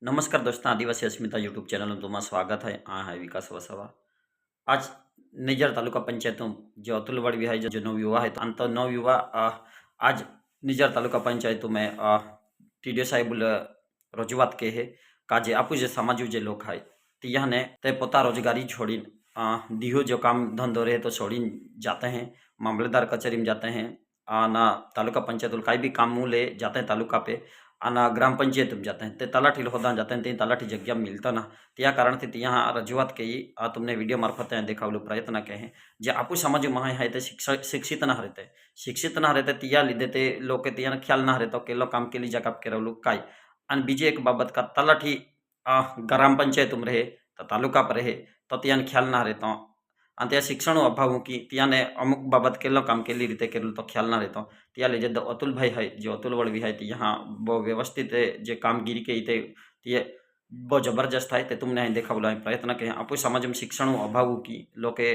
नमस्कार दोस्तों, आदिवासी अस्मिता YouTube channel में तुम्हारा स्वागत है। हाँ है विकास वसावा। आज निजर तालुका पंचायत जो अतुलवाड़ विहाय जो नवयुवा है, तो अंत नवयुवा आज निजर तालुका पंचायत में टीडीओ साहेब रजूआत के है काजे आपू जे समाज जे लोग है तिया ने ते पोता रोजगारी छोड़ी दिहो जो काम धंधो रहे तो छोड़ी जाते हैं, मामलेदार कचहरी में जाते हैं, ना तालुका पंचायत काई भी काम ले जाते हैं तालुका पे, आना ग्राम पंचायत में जाते हैं ते तलाठी होदा जाते हैं, ते तलाठी जग्या मिलता ना त्या कारण थी त्या रजूआत कही तुमने वीडियो मार्फत देखा प्रयत्न के हैं जे आपू समाज में है ते शिक्षित ना रहते, शिक्षित ना रहते त्या लीधे ते लोग त्या ख्याल ना रहते के काम के लिए जगह के रहलू काय। और बीजी एक बाबत का तलाठी ग्राम पंचायत में रहे तो तालुका पर रहे तो त्या ख्याल ना रहता, અને ત્યાં શિક્ષણનો અભાવ મૂકી ત્યાંને અમુક બાબત કેટલો કામ કેલી રીતે કરેલું તો ખ્યાલ ના રહેતો ત્યાં લઈ જે અતુલભાઈ હોય જે અતુલવડ વિહાય ત્યાં બહુ વ્યવસ્થિત જે કામગીરી કે તે બહુ જબરજસ્ત થાય તે તમને અહીં દેખાવલો પ્રયત્ન કે આપू समाज में शिक्षणનો अभाव की लोके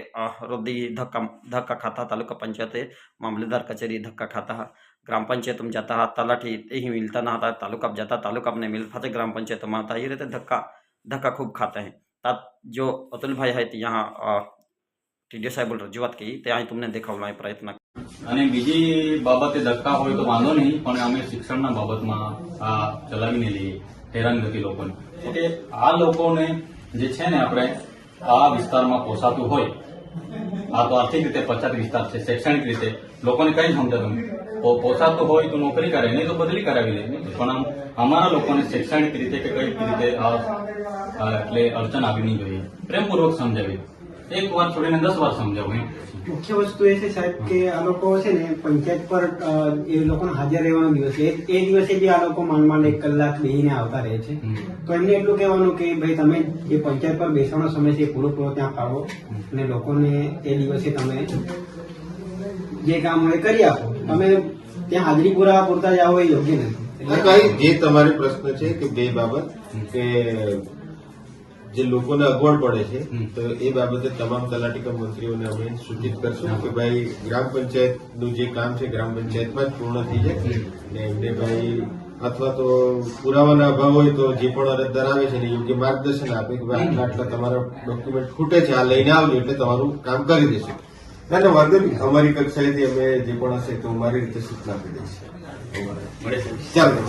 रोदी धक्का खाता, तालुका पंचायत मामलेदार कचेरी धक्का खाता, ग्राम पंचायत में जाता तलाठी ही मिलता ना था, तालुका में जाता तालुका में मिलता थे, ग्राम पंचायत में आता, ये रहते धक्का खूब खाते हैं। जो अतुल भाई है यहाँ टीडीओ साहेब रजूआत की ते અહીં તમને દેખાવવાનો પ્રયત્ન અને બીજી બાબતે ધક્કા હોય તો વાંધો નહીં, પણ અમે શિક્ષણના બાબતમાં આ ચલાવીને લઈએ હેરાનગતિ લોકોને એટલે આ લોકોને જે છે ને આપણે આ વિસ્તારમાં પોસાતું હોય, આ તો આર્થિક રીતે પછાત વિસ્તાર છે, શૈક્ષણિક રીતે લોકોને કઈ સમજાતું પોસાતું હોય તો નોકરી કરે, નહીં તો બદલી કરાવી દે, પણ અમારા લોકોને શૈક્ષણિક રીતે કે કઈ રીતે એટલે અડચણ આવી નહીં જોઈએ, પ્રેમપૂર્વક સમજાવી एक बार छोड़ीने 10 बार समझाવું। मुख्य वस्तु ए साहेब के आ लोग पंचायत पर ए लोग हाजर रहવાનો દિવસ એ દિવસે બી આ લોકો માંડ 1 કલાક બેહીને આવતા રહે છે, તો એમને એટલું કહેવાનું કે ભાઈ તમે જે પંચાયત પર બેસવાનો સમય છે પૂરો ત્યાં પાડો અને લોકોને એ દિવસે તમે જે કામ હોય કરી આપો, તમે ત્યાં હાજરી પૂરતા જાઓ એ યોગ્ય નથી। જે તમારો પ્રશ્ન છે કે બે બાબત કે જે લોકોને અગવડ પડે છે તો એ બાબતે તમામ તલાટી કમ મંત્રીઓને અમે સૂચિત કરશું કે ભાઈ ગ્રામ પંચાયતનું જે કામ છે ગ્રામ પંચાયતમાં જ પૂર્ણ થઈ જાય અને એમને ભાઈ અથવા તો પુરાવાના અભાવ હોય તો જે પણ અરજદાર આવે છે એને યોગ્ય માર્ગદર્શન આપે કે ભાઈ આટલા તમારા ડોક્યુમેન્ટ ખૂટે છે, આ લઈને આવજો એટલે તમારું કામ કરી દેશું। ના વાંધો નહીં, અમારી કક્ષાએથી અમે જે પણ હશે તો અમારી રીતે સૂચના આપી દઈશું। ચાલો।